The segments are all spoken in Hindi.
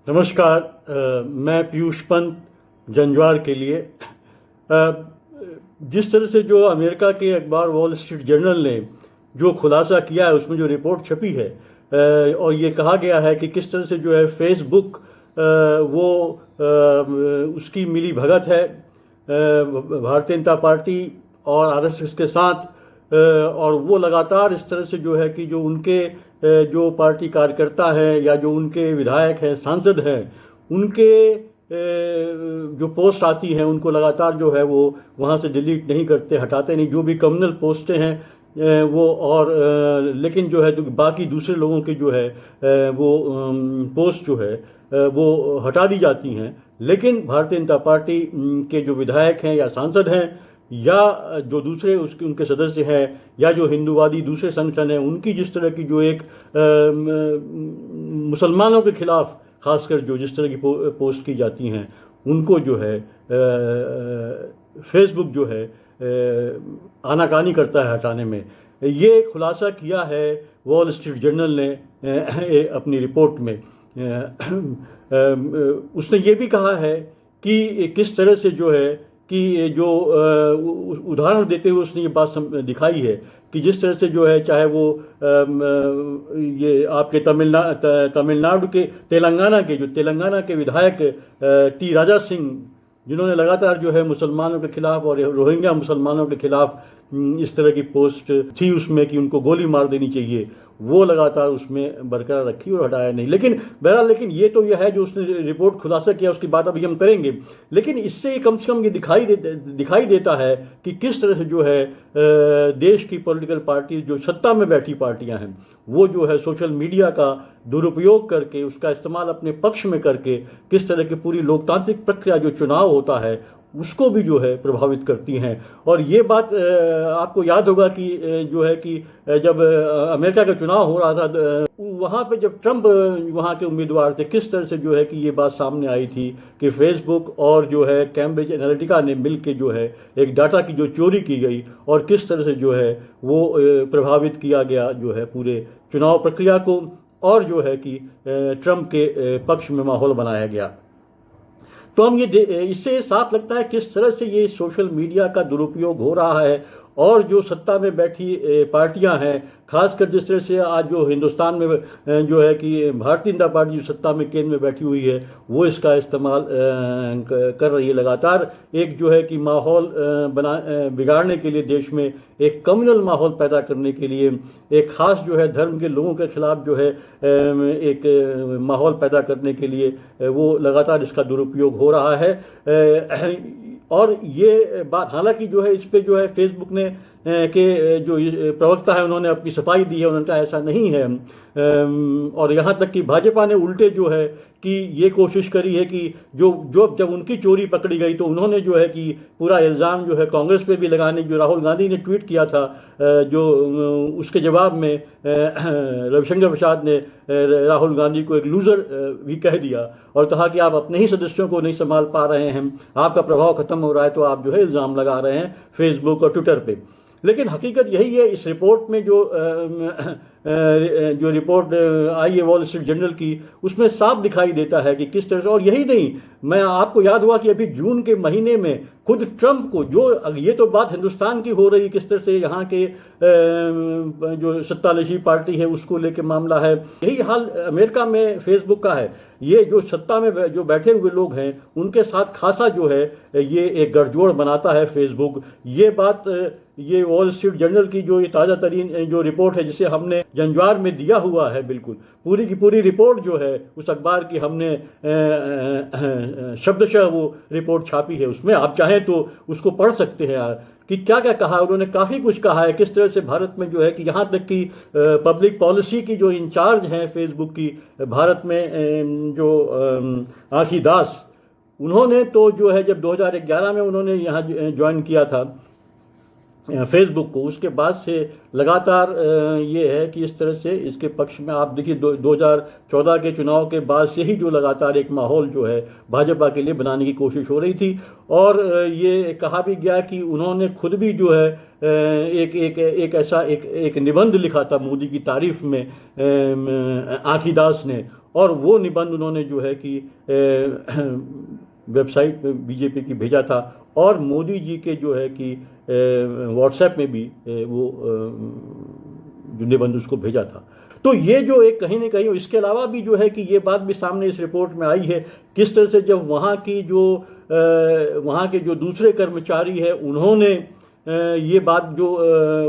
नमस्कार। मैं पीयूष पंत जंजवार के लिए। जिस तरह से जो अमेरिका के अखबार वॉल स्ट्रीट जर्नल ने जो खुलासा किया है, उसमें जो रिपोर्ट छपी है और ये कहा गया है कि किस तरह से जो है फेसबुक वो उसकी मिली भगत है भारतीय जनता पार्टी और आरएसएस के साथ। और वो लगातार इस तरह से जो है कि जो उनके जो पार्टी कार्यकर्ता हैं या जो उनके विधायक हैं, सांसद हैं, उनके जो पोस्ट आती हैं उनको लगातार जो है वो वहाँ से डिलीट नहीं करते, हटाते नहीं। जो भी कम्युनल पोस्टें हैं वो और लेकिन जो है बाकी दूसरे लोगों के जो है वो पोस्ट जो है वो हटा दी जाती हैं। लेकिन भारतीय जनता पार्टी के जो विधायक हैं या सांसद हैं या जो दूसरे उसके उनके सदस्य हैं या जो हिंदूवादी दूसरे संगठन हैं, उनकी जिस तरह की जो एक मुसलमानों के खिलाफ खासकर जो जिस तरह की पोस्ट की जाती हैं, उनको जो है फेसबुक जो है आनाकानी करता है हटाने में। ये खुलासा किया है वॉल स्ट्रीट जर्नल ने अपनी रिपोर्ट में। उसने ये भी कहा है कि किस तरह से जो है कि जो उदाहरण देते हुए उसने ये बात दिखाई है कि जिस तरह से जो है चाहे वो ये आपके तमिलनाडु के तेलंगाना के विधायक टी राजा सिंह, जिन्होंने लगातार जो है मुसलमानों के खिलाफ और रोहिंग्या मुसलमानों के खिलाफ इस तरह की पोस्ट थी उसमें कि उनको गोली मार देनी चाहिए, वो लगातार उसमें बरकरार रखी और हटाया नहीं। लेकिन बहरहाल ये तो यह है जो उसने रिपोर्ट खुलासा किया, उसकी बात अभी हम करेंगे। लेकिन इससे कम से कम ये दिखाई देता है कि किस तरह से जो है देश की पॉलिटिकल पार्टी, जो सत्ता में बैठी पार्टियां हैं, वो जो है सोशल मीडिया का दुरुपयोग करके, उसका इस्तेमाल अपने पक्ष में करके किस तरह की पूरी लोकतांत्रिक प्रक्रिया जो चुनाव होता है उसको भी जो है प्रभावित करती हैं। और ये बात आपको याद होगा कि जो है कि जब अमेरिका का चुनाव हो रहा था, वहाँ पे जब ट्रंप वहाँ के उम्मीदवार थे, किस तरह से जो है कि ये बात सामने आई थी कि फेसबुक और जो है कैम्ब्रिज एनालिटिका ने मिल के जो है एक डाटा की जो चोरी की गई और किस तरह से जो है वो प्रभावित किया गया जो है पूरे चुनाव प्रक्रिया को, और जो है कि ट्रंप के पक्ष में माहौल बनाया गया। तो हम इससे साफ लगता है किस तरह से ये सोशल मीडिया का दुरुपयोग हो रहा है। और जो सत्ता में बैठी पार्टियां हैं, खासकर जिस तरह से आज जो हिंदुस्तान में जो है कि भारतीय जनता पार्टी जो सत्ता में केंद्र में बैठी हुई है, वो इसका इस्तेमाल कर रही है लगातार। एक जो है कि माहौल बिगाड़ने के लिए, देश में एक कम्युनल माहौल पैदा करने के लिए, एक ख़ास जो है धर्म के लोगों के खिलाफ जो है एक माहौल पैदा करने के लिए वो लगातार इसका दुरुपयोग हो रहा है। और ये बात हालांकि जो है इस पे जो है फेसबुक ने के जो प्रवक्ता है उन्होंने अपनी सफाई दी है, उन्होंने कहा ऐसा नहीं है। और यहाँ तक कि भाजपा ने उल्टे जो है कि ये कोशिश करी है कि जब उनकी चोरी पकड़ी गई तो उन्होंने जो है कि पूरा इल्ज़ाम जो है कांग्रेस पे भी लगाने, जो राहुल गांधी ने ट्वीट किया था, जो उसके जवाब में रविशंकर प्रसाद ने राहुल गांधी को एक लूज़र भी कह दिया और कहा कि आप अपने ही सदस्यों को नहीं संभाल पा रहे हैं, आपका प्रभाव खत्म हो रहा है, तो आप जो है इल्ज़ाम लगा रहे हैं फेसबुक और ट्विटर पे। लेकिन हकीकत यही है, इस रिपोर्ट में जो रिपोर्ट आई है वॉल स्ट्रीट जर्नल की, उसमें साफ दिखाई देता है कि किस तरह से। और यही नहीं, मैं आपको याद हुआ कि अभी जून के महीने में खुद ट्रंप को, जो ये तो बात हिंदुस्तान की हो रही, किस तरह से यहाँ के जो सत्तारूढ़ पार्टी है उसको लेके मामला है, यही हाल अमेरिका में फेसबुक का है। ये जो सत्ता में जो बैठे हुए लोग हैं उनके साथ खासा जो है ये एक गठजोड़ बनाता है फेसबुक। ये बात ये वॉल स्ट्रीट जर्नल की जो ये ताज़ा तरीन जो रिपोर्ट है, जिसे हमने जंजवार में दिया हुआ है, बिल्कुल पूरी की पूरी रिपोर्ट जो है उस अखबार की हमने शब्दशः वो रिपोर्ट छापी है, उसमें आप चाहें तो उसको पढ़ सकते हैं यार कि क्या क्या कहा। उन्होंने काफ़ी कुछ कहा है किस तरह से भारत में जो है कि यहाँ तक कि पब्लिक पॉलिसी की जो इंचार्ज हैं फेसबुक की भारत में, जो आखी दास, उन्होंने तो जो है जब 2011 में उन्होंने यहाँ ज्वाइन किया था फेसबुक को, उसके बाद से लगातार ये है कि इस तरह से इसके पक्ष में आप देखिए 2014 के चुनाव के बाद से ही जो लगातार एक माहौल जो है भाजपा के लिए बनाने की कोशिश हो रही थी। और ये कहा भी गया कि उन्होंने खुद भी जो है एक ऐसा एक निबंध लिखा था मोदी की तारीफ में आखी दास ने, और वो निबंध उन्होंने जो है कि वेबसाइट पे बीजेपी की भेजा था, और मोदी जी के जो है कि व्हाट्सएप में भी वो जो निबंध उसको भेजा था। तो ये जो एक कहीं ना कहीं, इसके अलावा भी जो है कि ये बात भी सामने इस रिपोर्ट में आई है, किस तरह से जब वहाँ की जो वहाँ के जो दूसरे कर्मचारी है उन्होंने ये बात जो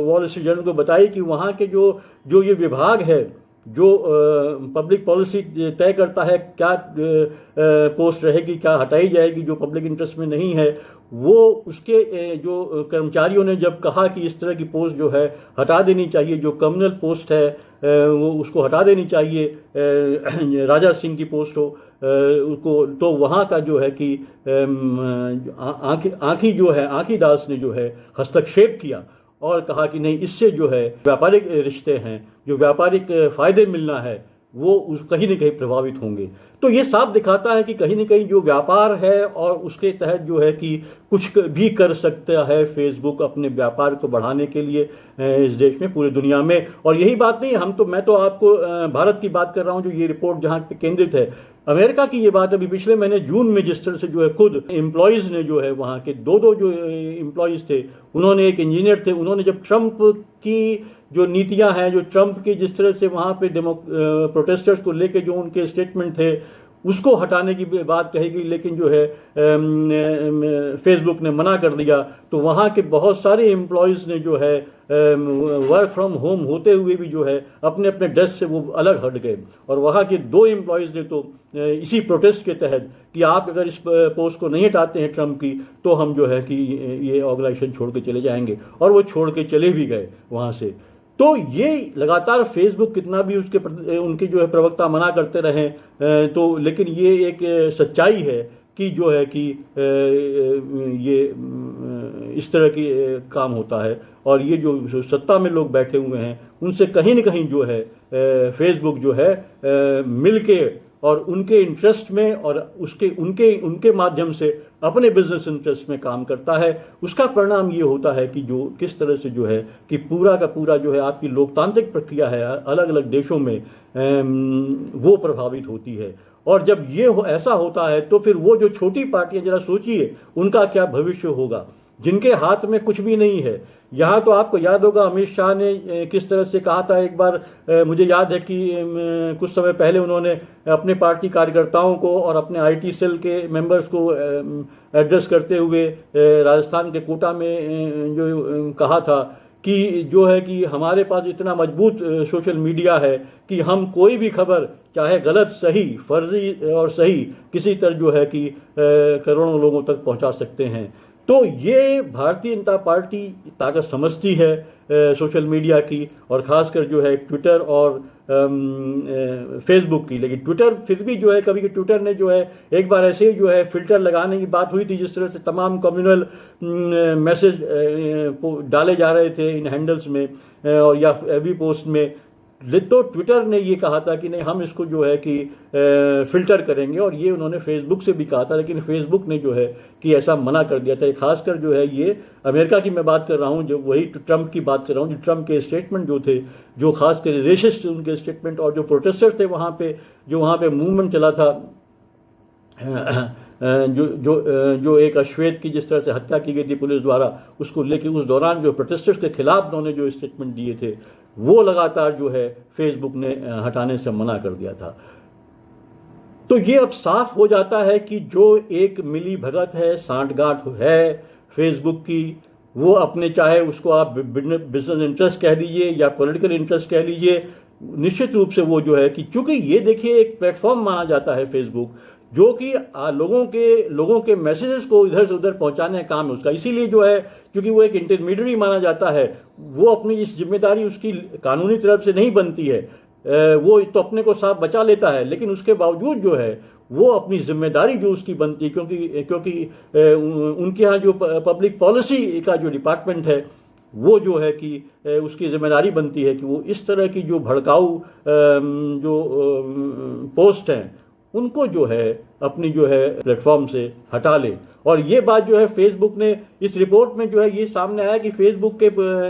वॉल स्ट्रीट जर्नल को बताई कि वहाँ के जो जो ये विभाग है जो पब्लिक पॉलिसी तय करता है क्या पोस्ट रहेगी, क्या हटाई जाएगी जो पब्लिक इंटरेस्ट में नहीं है, वो उसके जो कर्मचारियों ने जब कहा कि इस तरह की पोस्ट जो है हटा देनी चाहिए, जो कम्युनल पोस्ट है वो उसको हटा देनी चाहिए, राजा सिंह की पोस्ट हो उसको, तो वहाँ का जो है कि आँखी जो है आँखी दास ने जो है हस्तक्षेप किया और कहा कि नहीं, इससे जो है व्यापारिक रिश्ते हैं, जो व्यापारिक फायदे मिलना है, वो कहीं न कहीं प्रभावित होंगे। तो ये साफ दिखाता है कि कहीं न कहीं जो व्यापार है और उसके तहत जो है कि कुछ भी कर सकता है फेसबुक अपने व्यापार को बढ़ाने के लिए इस देश में, पूरी दुनिया में। और यही बात नहीं, मैं तो आपको भारत की बात कर रहा हूँ, जो ये रिपोर्ट जहाँ पे केंद्रित है। अमेरिका की ये बात अभी पिछले महीने जून में जिस तरह से जो है खुद एम्प्लॉयज़ ने जो है वहाँ के दो जो एम्प्लॉयज़ थे, उन्होंने, एक इंजीनियर थे, उन्होंने जब ट्रंप की जो नीतियां हैं, जो ट्रंप की जिस तरह से वहाँ पे प्रोटेस्टर्स को लेके जो उनके स्टेटमेंट थे उसको हटाने की बात कही गई, लेकिन जो है फेसबुक ने मना कर दिया। तो वहाँ के बहुत सारे एम्प्लॉयज़ ने जो है वर्क फ्रॉम होम होते हुए भी जो है अपने अपने डेस्क से वो अलग हट गए। और वहाँ के दो एम्प्लॉयज़ ने तो इसी प्रोटेस्ट के तहत कि आप अगर इस पोस्ट को नहीं हटाते हैं ट्रंप की, तो हम जो है कि ये ऑर्गेनाइजेशन छोड़ के चले जाएंगे, और वो छोड़ के चले भी गए वहाँ से। तो ये लगातार फेसबुक कितना भी उनके जो है प्रवक्ता मना करते रहें, तो लेकिन ये एक सच्चाई है कि जो है कि ये इस तरह की काम होता है। और ये जो सत्ता में लोग बैठे हुए हैं उनसे कहीं न कहीं जो है फेसबुक जो है मिलके और उनके इंटरेस्ट में और उनके माध्यम से अपने बिजनेस इंटरेस्ट में काम करता है। उसका परिणाम ये होता है कि जो किस तरह से जो है कि पूरा का पूरा जो है आपकी लोकतांत्रिक प्रक्रिया है अलग अलग देशों में वो प्रभावित होती है। और जब ये ऐसा होता है तो फिर वो जो छोटी पार्टियां, जरा सोचिए उनका क्या भविष्य होगा, जिनके हाथ में कुछ भी नहीं है। यहाँ तो आपको याद होगा अमित शाह ने किस तरह से कहा था एक बार, मुझे याद है कि कुछ समय पहले उन्होंने अपने पार्टी कार्यकर्ताओं को और अपने आईटी सेल के मेंबर्स को एड्रेस करते हुए राजस्थान के कोटा में जो कहा था कि जो है कि हमारे पास इतना मजबूत सोशल मीडिया है कि हम कोई भी खबर, चाहे गलत सही, फर्जी और सही, किसी तरह जो है कि करोड़ों लोगों तक पहुंचा सकते हैं। तो ये भारतीय जनता पार्टी ताकत समझती है सोशल मीडिया की, और ख़ासकर जो है ट्विटर और फेसबुक की। लेकिन ट्विटर फिर भी जो है, कभी ट्विटर ने जो है एक बार ऐसे ही जो है फ़िल्टर लगाने की बात हुई थी, जिस तरह से तमाम कम्युनल मैसेज डाले जा रहे थे इन हैंडल्स में और या एवरी पोस्ट में, तो ट्विटर ने ये कहा था कि नहीं, हम इसको जो है कि फ़िल्टर करेंगे, और ये उन्होंने फेसबुक से भी कहा था, लेकिन फेसबुक ने जो है कि ऐसा मना कर दिया था। खासकर जो है ये अमेरिका की मैं बात कर रहा हूँ, जो वही ट्रंप की बात कर रहा हूँ, जो ट्रंप के स्टेटमेंट जो थे, जो खासकर रेसिस्ट उनके स्टेटमेंट, और जो प्रोटेस्टर्स थे वहाँ पे मूवमेंट चला था, जो एक अश्वेत की जिस तरह से हत्या की गई थी पुलिस द्वारा, उसको लेके उस दौरान जो प्रोटेस्टर्स के खिलाफ उन्होंने जो स्टेटमेंट दिए थे, वो लगातार जो है फेसबुक ने हटाने से मना कर दिया था। तो ये अब साफ हो जाता है कि जो एक मिली भगत है, सांठगांठ है फेसबुक की, वो अपने, चाहे उसको आप बिजनेस इंटरेस्ट कह लीजिए या पॉलिटिकल इंटरेस्ट कह लीजिए, निश्चित रूप से वो जो है कि चूंकि ये देखिए एक प्लेटफॉर्म माना जाता है फेसबुक, जो कि लोगों के मैसेजेस को इधर से उधर पहुंचाने का काम है उसका। इसीलिए जो है, क्योंकि वो एक इंटरमीडिएटरी माना जाता है, वो अपनी इस जिम्मेदारी उसकी कानूनी तरफ से नहीं बनती है, वो तो अपने को साफ बचा लेता है, लेकिन उसके बावजूद जो है वो अपनी जिम्मेदारी जो उसकी बनती है, क्योंकि उनके यहाँ जो पब्लिक पॉलिसी का जो डिपार्टमेंट है, वो जो है कि उसकी जिम्मेदारी बनती है कि वो इस तरह की जो भड़काऊ जो पोस्ट हैं उनको जो है अपनी जो है प्लेटफॉर्म से हटा ले। और ये बात जो है फेसबुक ने, इस रिपोर्ट में जो है ये सामने आया कि फेसबुक के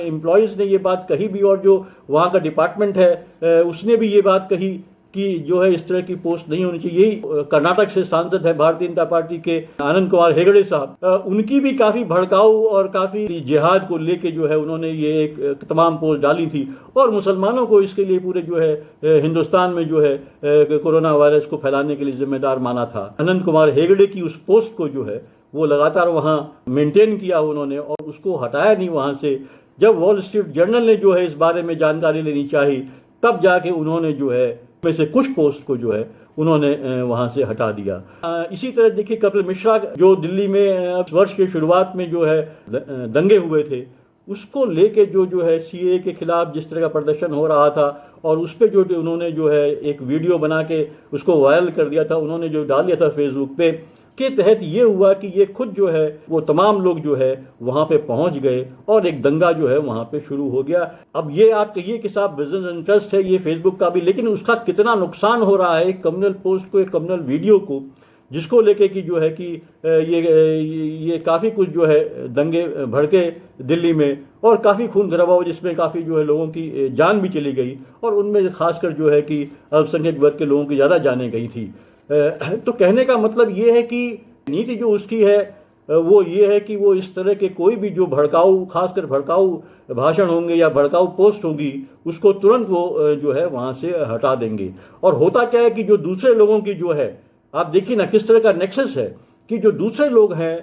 एम्प्लॉयज़ ने ये बात कही भी, और जो वहाँ का डिपार्टमेंट है उसने भी ये बात कही कि जो है इस तरह की पोस्ट नहीं होनी चाहिए। यही कर्नाटक से सांसद है भारतीय जनता पार्टी के आनंद कुमार हेगड़े साहब, उनकी भी काफ़ी भड़काऊ और काफ़ी जिहाद को लेके जो है उन्होंने ये एक तमाम पोस्ट डाली थी और मुसलमानों को इसके लिए पूरे जो है हिंदुस्तान में जो है कोरोना वायरस को फैलाने के लिए जिम्मेदार माना था। आनंद कुमार हेगड़े की उस पोस्ट को जो है वो लगातार वहाँ मेंटेन किया उन्होंने और उसको हटाया नहीं वहाँ से। जब वॉल स्ट्रीट जर्नल ने जो है इस बारे में जानकारी लेनी चाहिए तब जाके उन्होंने जो है में से कुछ पोस्ट को जो है उन्होंने वहाँ से हटा दिया। इसी तरह देखिए कपिल मिश्रा जो दिल्ली में वर्ष के शुरुआत में जो है दंगे हुए थे उसको लेके जो है सीए के खिलाफ जिस तरह का प्रदर्शन हो रहा था और उस पर जो उन्होंने जो है एक वीडियो बना के उसको वायरल कर दिया था, उन्होंने जो डाल दिया था फेसबुक पे, के तहत ये हुआ कि ये खुद जो है वो तमाम लोग जो है वहाँ पे पहुँच गए और एक दंगा जो है वहाँ पे शुरू हो गया। अब ये आप कहिए कि साहब बिजनेस इंटरेस्ट है ये फेसबुक का भी, लेकिन उसका कितना नुकसान हो रहा है एक कम्युनल पोस्ट को, एक कम्युनल वीडियो को, जिसको लेके कि जो है कि ये काफ़ी कुछ जो है दंगे भड़के दिल्ली में और काफ़ी खून खराबा हुआ जिसमें काफ़ी जो है लोगों की जान भी चली गई और उनमें खासकर जो है कि अल्पसंख्यक वर्ग के लोगों की ज़्यादा जानें गई थी। तो कहने का मतलब ये है कि नीति जो उसकी है वो ये है कि वो इस तरह के कोई भी जो भड़काऊ, खासकर भड़काऊ भाषण होंगे या भड़काऊ पोस्ट होगी उसको तुरंत वो जो है वहाँ से हटा देंगे। और होता क्या है कि जो दूसरे लोगों की जो है आप देखिए ना किस तरह का नेक्सस है कि जो दूसरे लोग हैं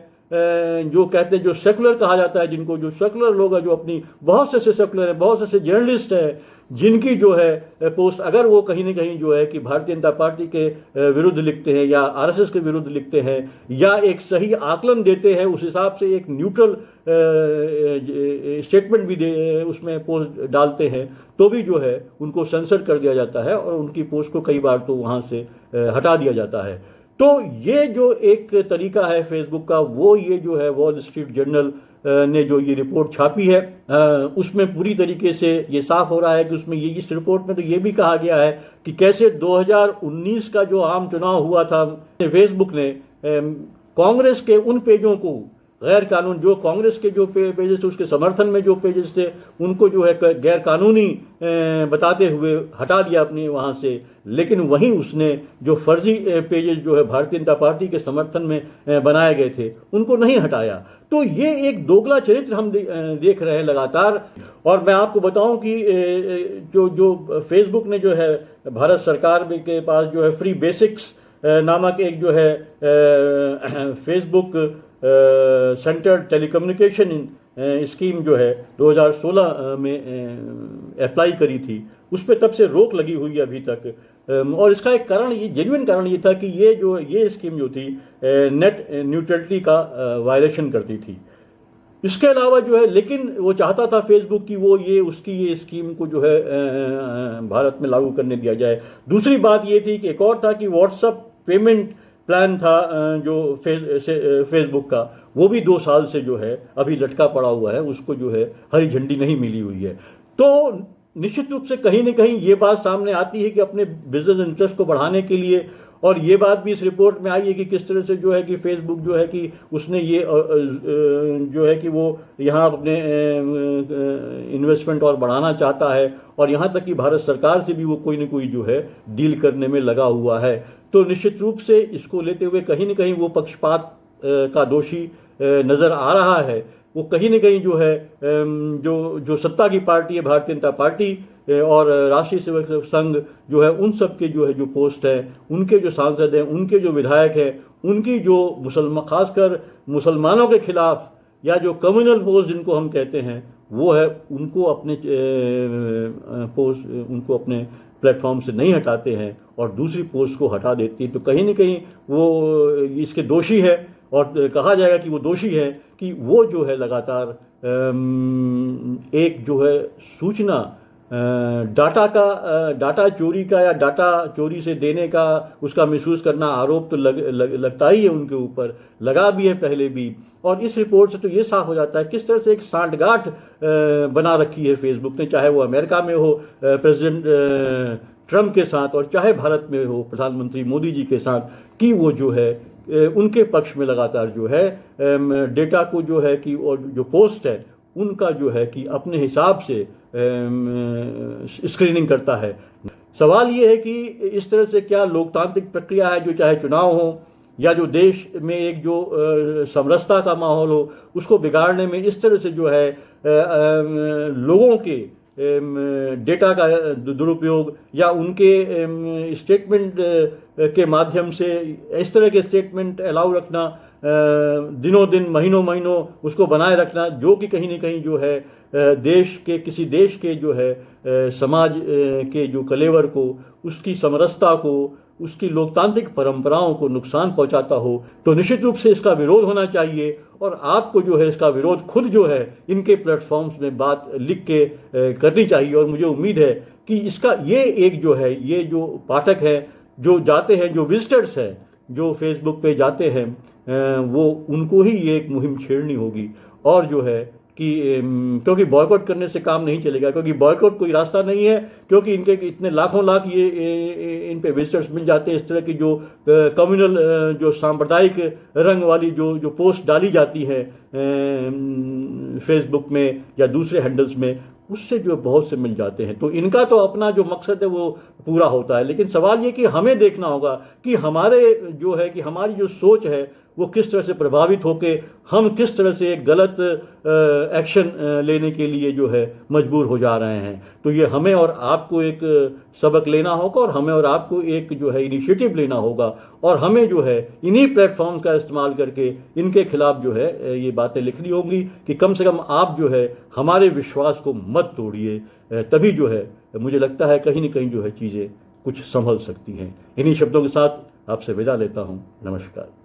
जो कहते हैं जो सेकुलर कहा जाता है, जिनको जो सेकुलर लोग हैं जो अपनी बहुत से सेकुलर हैं, बहुत से जर्नलिस्ट हैं जिनकी जो है पोस्ट अगर वो कहीं ना कहीं जो है कि भारतीय जनता पार्टी के विरुद्ध लिखते हैं या आरएसएस के विरुद्ध लिखते हैं या एक सही आकलन देते हैं, उस हिसाब से एक न्यूट्रल स्टेटमेंट भी उसमें पोस्ट डालते हैं, तो भी जो है उनको सेंसर कर दिया जाता है और उनकी पोस्ट को कई बार तो वहाँ से हटा दिया जाता है। तो ये जो एक तरीका है फेसबुक का, वो ये जो है वॉल स्ट्रीट जर्नल ने जो ये रिपोर्ट छापी है उसमें पूरी तरीके से ये साफ हो रहा है कि उसमें ये इस रिपोर्ट में तो ये भी कहा गया है कि कैसे 2019 का जो आम चुनाव हुआ था फेसबुक ने कांग्रेस के उन पेजों को गैर कानून, जो कांग्रेस के जो पेजेस थे उसके समर्थन में जो पेजेस थे उनको जो है गैर कानूनी बताते हुए हटा दिया अपने वहाँ से, लेकिन वहीं उसने जो फर्जी पेजेस जो है भारतीय जनता पार्टी के समर्थन में बनाए गए थे उनको नहीं हटाया। तो ये एक दोगला चरित्र हम देख रहे हैं लगातार। और मैं आपको बताऊं कि जो फेसबुक ने जो है भारत सरकार के पास जो है फ्री बेसिक्स नामक एक जो है फेसबुक सेंटर टेलीकम्युनिकेशन स्कीम जो है 2016 में अप्लाई करी थी, उस पर तब से रोक लगी हुई है अभी तक। और इसका एक कारण, ये जेन्युइन कारण ये था कि ये स्कीम जो थी नेट न्यूट्रलिटी का वायलेशन करती थी। इसके अलावा जो है लेकिन वो चाहता था फेसबुक की उसकी ये स्कीम को जो है भारत में लागू करने दिया जाए। दूसरी बात ये थी कि एक और था कि व्हाट्सएप पेमेंट प्लान था जो फेसबुक का, वो भी 2 साल से जो है अभी लटका पड़ा हुआ है, उसको जो है हरी झंडी नहीं मिली हुई है। तो निश्चित रूप से कहीं न कहीं ये बात सामने आती है कि अपने बिजनेस इंटरेस्ट को बढ़ाने के लिए, और ये बात भी इस रिपोर्ट में आई है कि किस तरह से जो है कि फेसबुक जो है कि उसने ये जो है कि वो यहाँ अपने इन्वेस्टमेंट और बढ़ाना चाहता है और यहाँ तक कि भारत सरकार से भी वो कोई न कोई जो है डील करने में लगा हुआ है। तो निश्चित रूप से इसको लेते हुए कहीं न कहीं वो पक्षपात का दोषी नज़र आ रहा है। वो कहीं न कहीं जो है जो सत्ता की पार्टी है भारतीय जनता पार्टी और राष्ट्रीय सेवक संघ जो है उन सब के जो है जो पोस्ट है, उनके जो सांसद हैं, उनके जो विधायक हैं, उनकी जो खासकर मुसलमानों के खिलाफ या जो कम्युनल पोस्ट जिनको हम कहते हैं वो है, उनको अपने प्लेटफॉर्म से नहीं हटाते हैं और दूसरी पोस्ट को हटा देती है। तो कहीं न कहीं वो इसके दोषी है और कहा जाएगा कि वो दोषी है कि वो जो है लगातार एक जो है सूचना डाटा चोरी का या डाटा चोरी से देने का उसका मिसयूज़ करना आरोप तो लगता ही है उनके ऊपर, लगा भी है पहले भी। और इस रिपोर्ट से तो ये साफ हो जाता है किस तरह से एक सांठगांठ बना रखी है फेसबुक ने, चाहे वो अमेरिका में हो प्रेसिडेंट ट्रंप के साथ और चाहे भारत में हो प्रधानमंत्री मोदी जी के साथ, कि वो जो है उनके पक्ष में लगातार जो है डेटा को जो है कि और जो पोस्ट है उनका जो है कि अपने हिसाब से स्क्रीनिंग करता है। सवाल ये है कि इस तरह से क्या लोकतांत्रिक प्रक्रिया है, जो चाहे चुनाव हो या जो देश में एक जो समरसता का माहौल हो, उसको बिगाड़ने में इस तरह से जो है लोगों के डेटा का दुरुपयोग या उनके स्टेटमेंट के माध्यम से इस तरह के स्टेटमेंट अलाउ रखना, दिनों दिन महीनों महीनों उसको बनाए रखना, जो कि कहीं ना कहीं जो है देश के किसी देश के जो है समाज के जो कलेवर को, उसकी समरसता को, उसकी लोकतांत्रिक परंपराओं को नुकसान पहुंचाता हो, तो निश्चित रूप से इसका विरोध होना चाहिए। और आपको जो है इसका विरोध खुद जो है इनके प्लेटफॉर्म्स में बात लिख के करनी चाहिए। और मुझे उम्मीद है कि इसका ये एक जो है, ये जो पाठक हैं जो जाते हैं, जो विजिटर्स हैं जो फेसबुक पे जाते हैं, वो उनको ही ये एक मुहिम छेड़नी होगी। और जो है कि क्योंकि बॉयकॉट करने से काम नहीं चलेगा, क्योंकि बॉयकॉट कोई रास्ता नहीं है, क्योंकि इनके इतने लाखों लाख ये इन पे विजिटर्स मिल जाते हैं। इस तरह की जो कम्युनल जो सांप्रदायिक रंग वाली जो जो पोस्ट डाली जाती है फेसबुक में या दूसरे हैंडल्स में, उससे जो बहुत से मिल जाते हैं। तो इनका तो अपना जो मकसद है वो पूरा होता है, लेकिन सवाल ये कि हमें देखना होगा कि हमारे जो है कि हमारी जो सोच है वो किस तरह से प्रभावित होके हम किस तरह से एक गलत एक्शन लेने के लिए जो है मजबूर हो जा रहे हैं। तो ये हमें और आपको एक सबक लेना होगा, और हमें और आपको एक जो है इनिशिएटिव लेना होगा, और हमें जो है इन्हीं प्लेटफॉर्म का इस्तेमाल करके इनके खिलाफ जो है ये बातें लिखनी होंगी कि कम से कम आप जो है हमारे विश्वास को मत तोड़िए। तभी जो है मुझे लगता है कहीं ना कहीं जो है चीज़ें कुछ संभल सकती हैं। इन्हीं शब्दों के साथ आपसे विदा लेता हूँ। नमस्कार।